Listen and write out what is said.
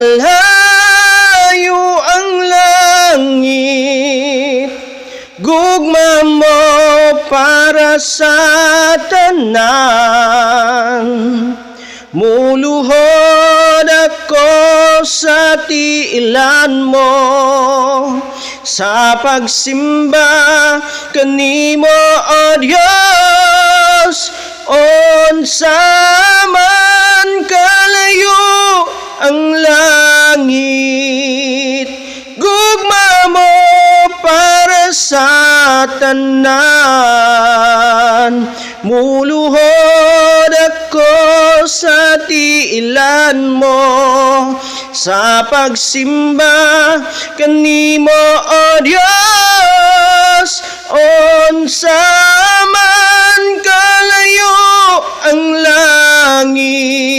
Layo ang langit, gugma mo para sa tanan. Muluhod ako sa tiilan mo, sa pagsimba kanimo o Diyos. Unsa man kalayo ang langit, gugma mo para sa tanan. Muluhod ako sa tiilan mo, sa pagsimba kanimo o Diyos. Unsa man kalayo ang langit,